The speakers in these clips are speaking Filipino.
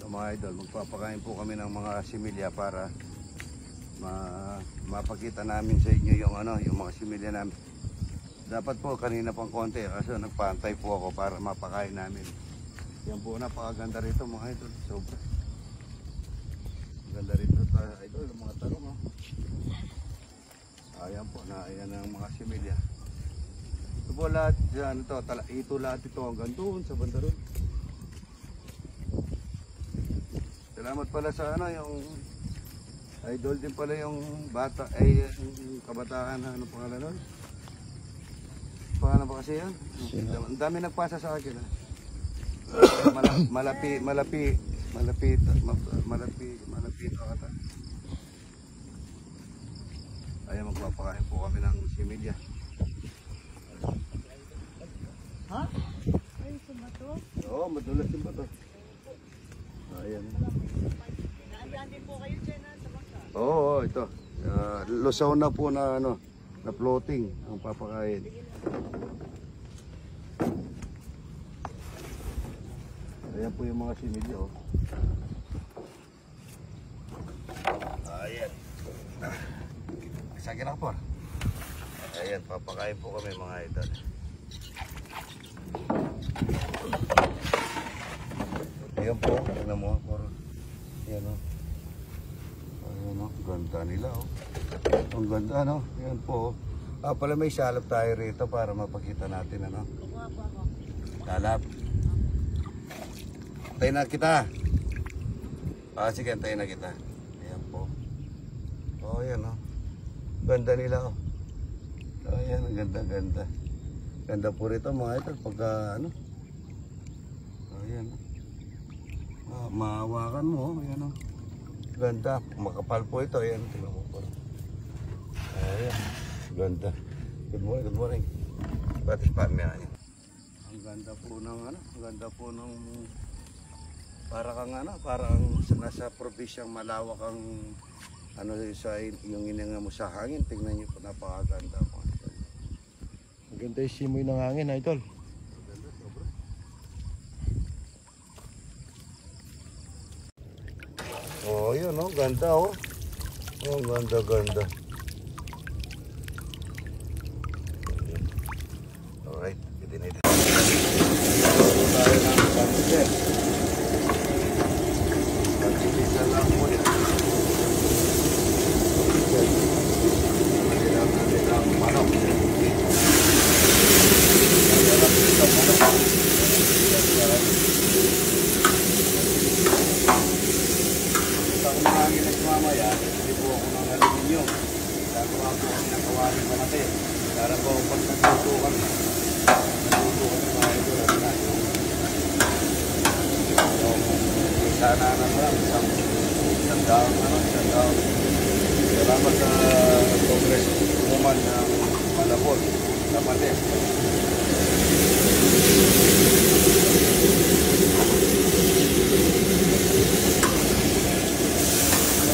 mga idol, magpapakain po kami ng mga similya para mapakita namin sa inyo yung yung mga similya namin. Dapat po kanina pang konti kasi nagpantay po ako para mapakain namin. Yan po, napakaganda rito mga idol. Sobra. Ganda rito idol, mga talong ayan po, ayan ang mga similya. Ito po lahat dyan, ito lahat ito hanggang doon sa banda doon. Salamat pala sa yung idol din pala yung bata, yung kabataan, ano pangalan nun? Pangalan ba kasi yan? Ang dami nagpasa sa akin. Malapit ata. Ayan, magpapakain po kami ng similya. Ha? Ay, sumato? Oo, madulas yung bato. Ayan. Naandaan din po kayo dyan sa bangka? Oo, ito. Lusaw na po na na floating ang papakain. Ayan po yung mga similya. Ayan. Sakin ako po. Ayan, papakain po kami mga idol. Ayan po, tignan mo. Ayan o. Ayan o, ganda nila o. Ang ganda Ayan po. Pala may salap tayo rito para mapakita natin Salap. Tayo na kita. Sige, tayo na kita. Ayan po. Ayan o. Ganda nila ayan, ang ganda. Ganda po rito mga ito pagka ayan mahawakan mo ayan ganda, makapal po ito ayan, tingnan mo po ayan, ganda. Good morning batis pa niya ayan. Ang ganda po ng para kang parang nasa probinsyang malawak ang sa yung ininga mo sa hangin. Tingnan niyo po, napakaganda po. Maganda yung simoy ng hangin, idol. Maganda, sobra. Yun ganda ganda. Alright, itin. Tayo ng pamilya. Pagkikita lang mo yan. Manok. Kung manginig mamaya, hindi po ako ng aluminium. Gagawa po kami ng kawaling malaki. Para po pag nagluto kami mga ito. Sana isang daon. Salamat sa Congress Woman ng Malabon, Kapatid.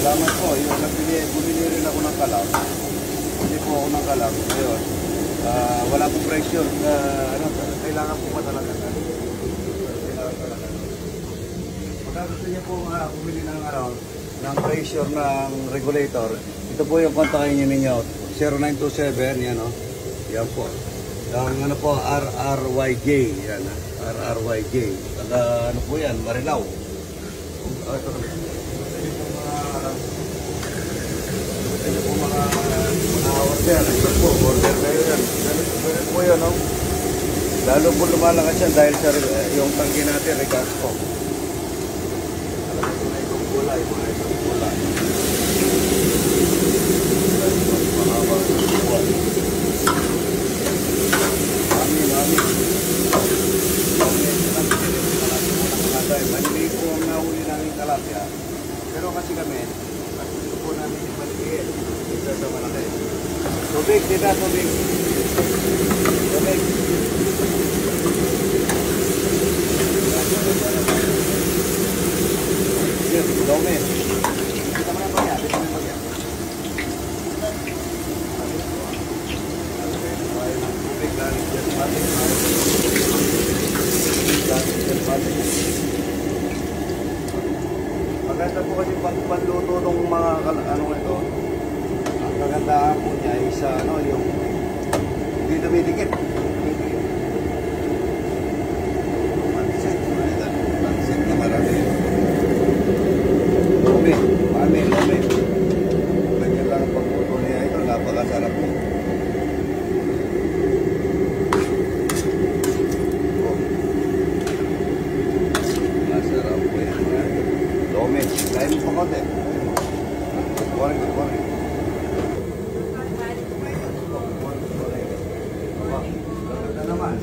Salamat po. Bumili rin ako ng kalam. Hindi po ako ng kalam. Ngayon, wala pong pressure. Kailangan po pa talaga. Pagka gusto niyo po bumili ng pressure ng regulator, ito po yung kontakin ninyo 0927 yan yan po yung po RRYJ yan RRYJ taga po yan Marilao ito po mga order order kayo yan ganun po yun lalo po lumalakas yan dahil sa yung tangki natin regas po alam mo na itong kulay mahabang buwan. Maliliit po ang nahuli namin talapia. Pero kasi kami, gusto po namin yung maliit. Isa sa malaki. Tubig, tita, tubig. Tubig. Yes, dome. Kita mo na ba yan? Kita mo na ba yan? Tubig galing dyan pating. Galing dyan pating. Maganda po kasi panluto ng mga ano ito. Ang kagandahan po niya is ano, yung hindi dumidikit. Pansit. Pansit na marami. Lumi. Lumi. Ganyan lang ang pagluto niya ito. Napakasarap po. Masarap po yan. Lumi. Kain mo pa konti. Good morning, good morning. Ganda naman.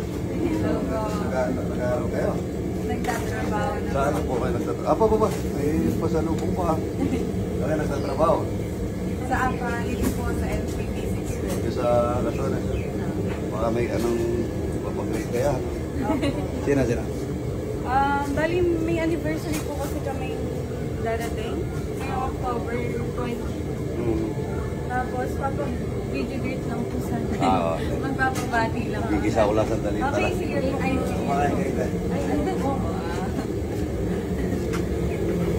Nag-aaral kayo? Nagtatrabaho na. Saan po kayo nagtatrabaho? Ba? May pasalubong pa. Saan kayo nagtatrabaho? Sa Apalili po sa LPT6. Yung sa Kasunan. Baka may anong papag-grade kaya? Sina? Bali, may anniversary po kasi kami darating. Ngayong October 20. Tapos, video greet lang po sa Okay. magpapabati lang. Gigisa ko lang sandali. Okay, sige. Ay, sige. Kumakain kayo tayo. Ay, andun po.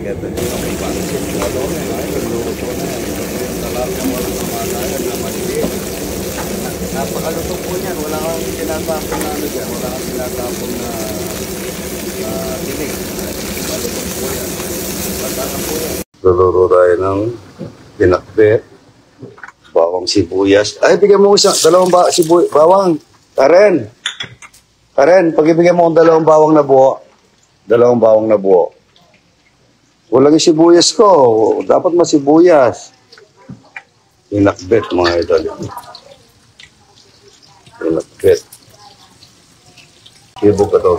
Ganda nyo kami pansin. Ano na yun? Ay, nagluto na yan. Yung talapia walang kamatayan na maliliit. Napakaluto po niyan. Wala kang tinatapon na ano dyan. Wala kang tinatapon na tinig. Malutong po yan. Batangan po yan. Luluro tayo ng pinakbet. Bawang sibuyas. Ay, bigyan mo isang, dalawang bawang. Karen, pagibigyan mo akong dalawang bawang na buo. Dalawang bawang na buo. Walang yung sibuyas ko. Dapat masibuyas. Pinakbet, mga idol. Pinakbet. Ibo ka to.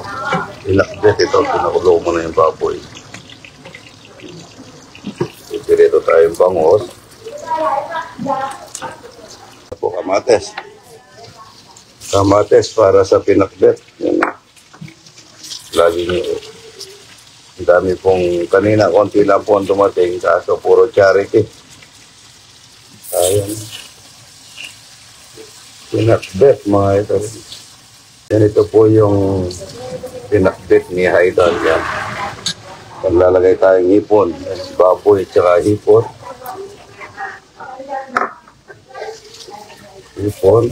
Pinakbet ito. Pinakulo mo na yung baboy. Ipirito tayong bangos. Po, kamates. Kamates para sa pinakbet. Yan. Lagi niyo. Ang dami pong, kanina konti lang po ang dumating, kaso puro charity. Ayan. Pinakbet, mga ito. Yan, ito po yung pinakbet ni Haidal. Yan. Paglalagay tayong hipon. Baboy, tsaka hipon. Hipon.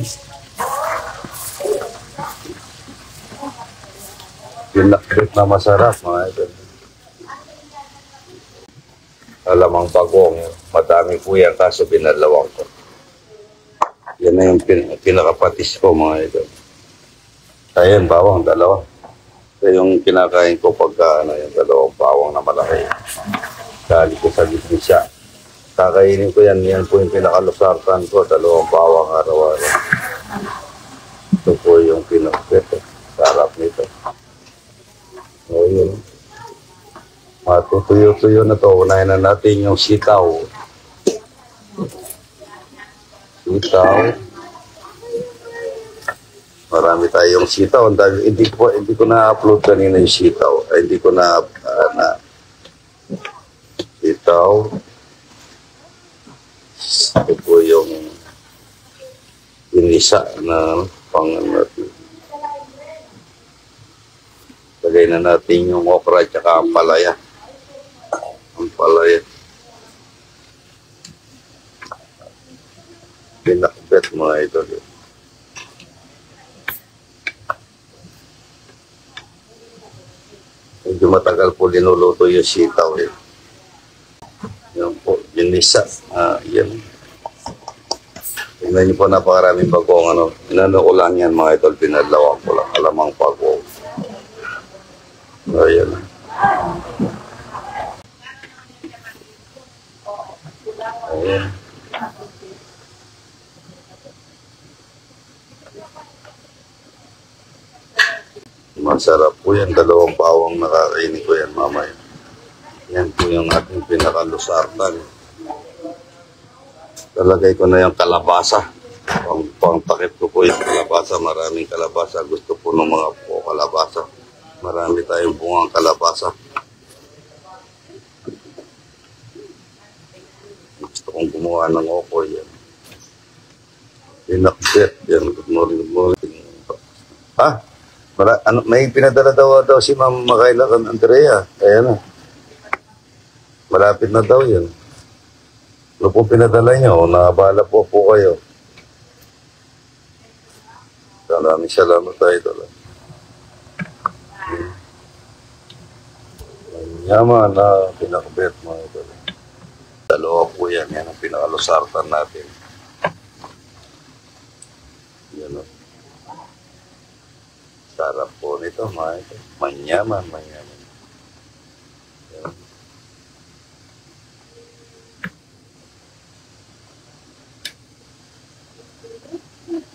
Pinakbet na masarap, mga ito. Alamang bagong, madami po yan, kaso binalawang ko. Yan na yung pinakapatis ko, mga ito. Ayan, bawang, dalawa. Ito yung kinakain ko pagka, yung dalawang bawang na malaki. Dali ko sa gitni siya. Kakainin ko yan po yung pinakalusartan ko, dalawang bawang araw-araw. Ito po yung pinakbet, sarap nito. O yun. Matutuyo-tuyo na to. Unahin na natin yung sitaw. Sitaw. Marami tayong sitaw. Hindi ko na-upload kanina yung sitaw. Ay, hindi ko na sitaw. Ito po yung inisa na pangan natin. Lagay na natin yung okra at saka ang palaya. Ang palaya. Pinakbet, mga ito. Medyo matagal po linuluto yung sitaw. Yan po, yung nisa. Yan. Tingnan niyo po, napakaraming bagong inano ko lang yan, mga idol. Pinadlawang ko lang. Alamang bagong. Ayan. Ayan. Masarap po yan. Dalawang bawang nakakainin ko yan mamaya. Yan po yung ating pinakalusartan. Talagay ko na yung kalabasa. Pang-takip ko po yung kalabasa. Maraming kalabasa. Gusto po ng mga po kalabasa. Marami tayong bungang kalabasa. Gusto kong gumawa ng okoy yan. Pinakbet yan. Good morning, good morning. Ha? May pinadala daw si Ma'am Makayla kan Andrea. Ayan na. Malapit na daw yun. Ano po pinadala nyo? Nakabala po kayo. Maraming salamat tayo ito. Yaman na pinakabit mga ito. Dalawa po yan. Yan ang pinakalusartan natin. Yan o. Sarap po nito mga ito. Manyaman. Yan.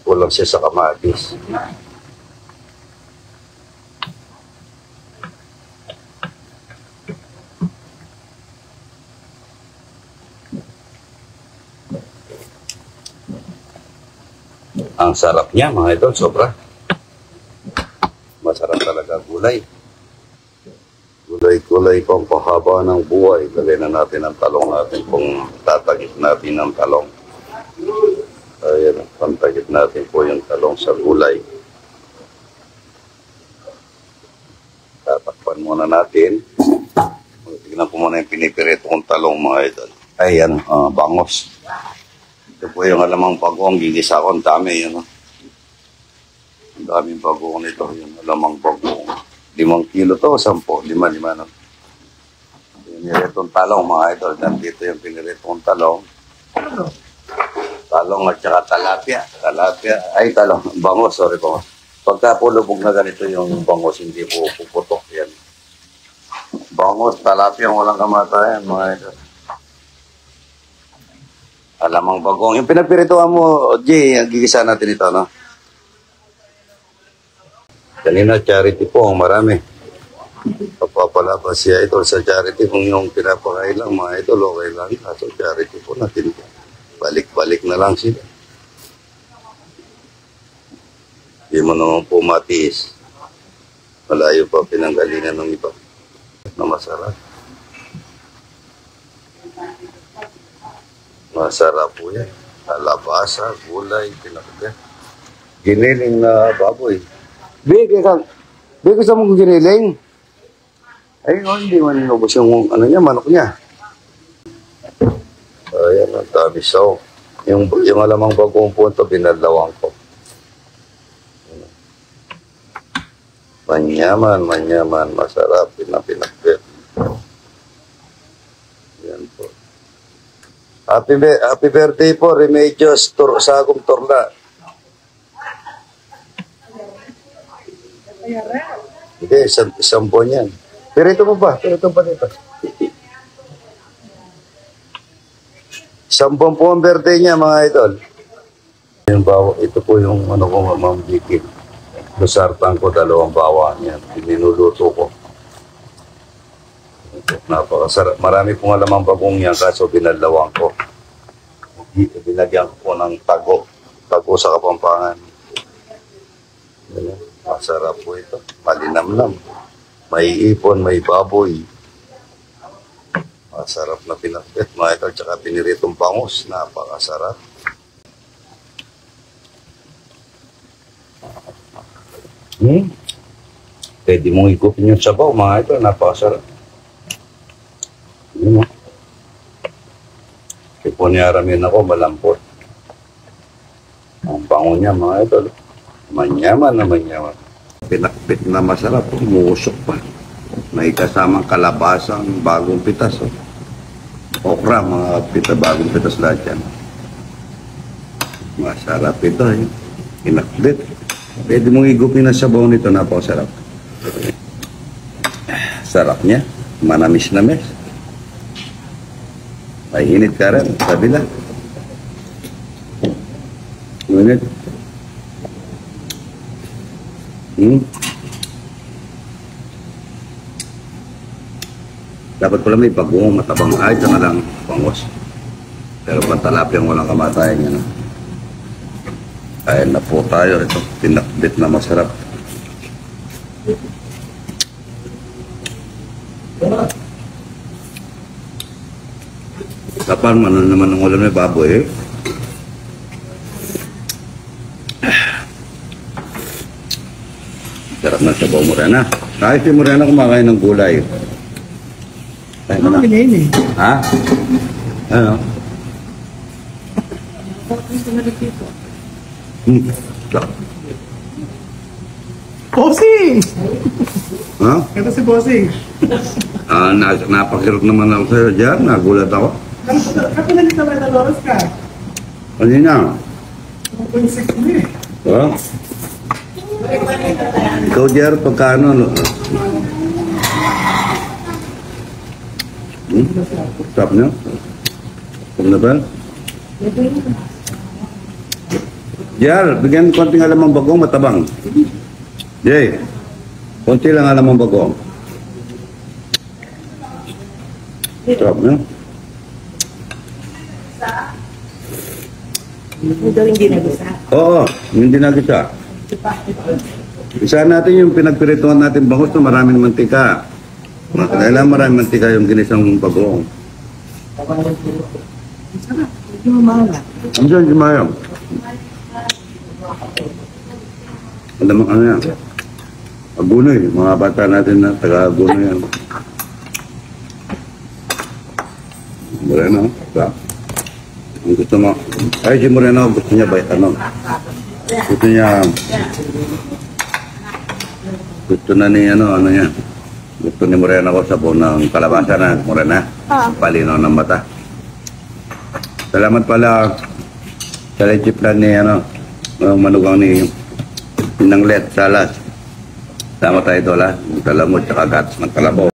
Kulang siya sa kamatis. Ang sarap niya mga idol, sobra. Masarap talaga gulay. Gulay pang pahaba ng buhay. Dali na natin ang talong natin kung tatagip natin ang talong. Ayan, pantagip natin po yung talong sa gulay. Tatakpan muna natin. Tignan po muna yung pinipirito kong talong mga idol. Ayan, bangos. Ito po yung alamang bagong gigisa ko. Ang dami yun. Ang daming bagong nito. Yung alamang bagong. 5 kilo to, 10. 5. No? Piniritong talong mga idol. Nandito yung piniritong talong. Talong at saka talapia. Ay, talong. Bangos, sorry po. Pagka po lubog na ganito yung bangos, hindi po puputok yan. Bangos, talapia, walang kamatayan mga idol. Alamang bagong. Yung pinagpirituan mo, Jay, gigisa natin ito, no? Kanina, charity po, ang marami. Papapalabas siya ito sa charity. Kung yung pinapakain lang, mga idol, okay lang. Kaso charity po natin. Balik-balik na lang sila. Hindi mo naman po matiis. Malayo pa pinanggalingan ng iba. Na masarap. Masarap po yan. Alabasa, gulay, pinakagay. Giniling na baboy. Bigay sa mong giniling. Ay, hindi man inubos yung manok niya. Ayan, ang dami. So, yung alamang bagong punto, binalawang ko. Manyaman, masarap, pinapinakbit. Yan po. Happy birthday po, Remedios Sagong Torla. Hindi, isang buwan yan. Pero ito mo ba? Pero ito pa dito. Isang buwan po ang birthday niya, mga idol. Ito po yung ko, Ma'am Vicky. Lusartan ko 2 bawang yan. Minuluto ko. Napakasarap. Marami pong alamang bagong yan, kaso binalawang ko. Binagyan ko po ng tago. Tago sa Kapampangan. Masarap po ito. Malinamnam. May ipon, may baboy. Masarap na pinakbet. Mga ito, tsaka piniritong bangus. Napakasarap. Pwede mong ikupin yung sabaw, mga ito. Napakasarap. Yun, Iponiaramin ako, malampot. Ang bango niya, mga ito. Manyaman. Pinakbit na masarap. Umusok pa. May kasamang kalabasang bagong pitas. Okra, mga bagong pitas lahat yan. Masarap ito. Pinakbit. Pwede mong igupin na sabaw nito. Napakasarap. Sarap niya. Manamis-namis. May init ka rin. Sabi lang. Init. Dapat pala may bagong matabang ay ito na lang pangos. Pero pantalapyang walang kamatayan yan. Ayan na po tayo. Ito, pinakbit na masarap. Kapal man naman ng ulam na baboy eh. Sarap na sabaw Morena. Kahit si Morena kumakain ng gulay. Tayo na. Ha? Ano? Bossing! Ha? Ito si Bossing. Napakirot naman ako sa'yo dyan. Nagulat ako. Kapinalit naman na oras ka. Kanina. 1.6 na eh. Ha? Ikaw, Jer, pagkano? Stop nyo? Stop na ba? Jer, bigyan konting alamang bagong matabang. Jay, konti lang alamang bagong. Stop nyo? Ito hindi nag-isa. Oo, hindi nagisa. Isa natin yung pinagpirituhan natin bangus na maraming mantika. Kailangan maraming mantika yung ginisang bagoong. Hindi mo mahala. Andiyan si Mayang. Alam mo ano yan? Agunoy, mga bata natin na taga-agunoy yan. Moreno, ba? Ang gusto mo? Ay, si Moreno, gusto niya ba? Ano? Gusto na ni ano niya. Gusto ni Moreno ko sa ng kalabasa na Morena. Palinaw ng mata. Salamat pala sa leche plan ni ano, ang manugang ni Inang Let Salas. Sama tayo doon, talamod, tsaka gatas ng kalabaw.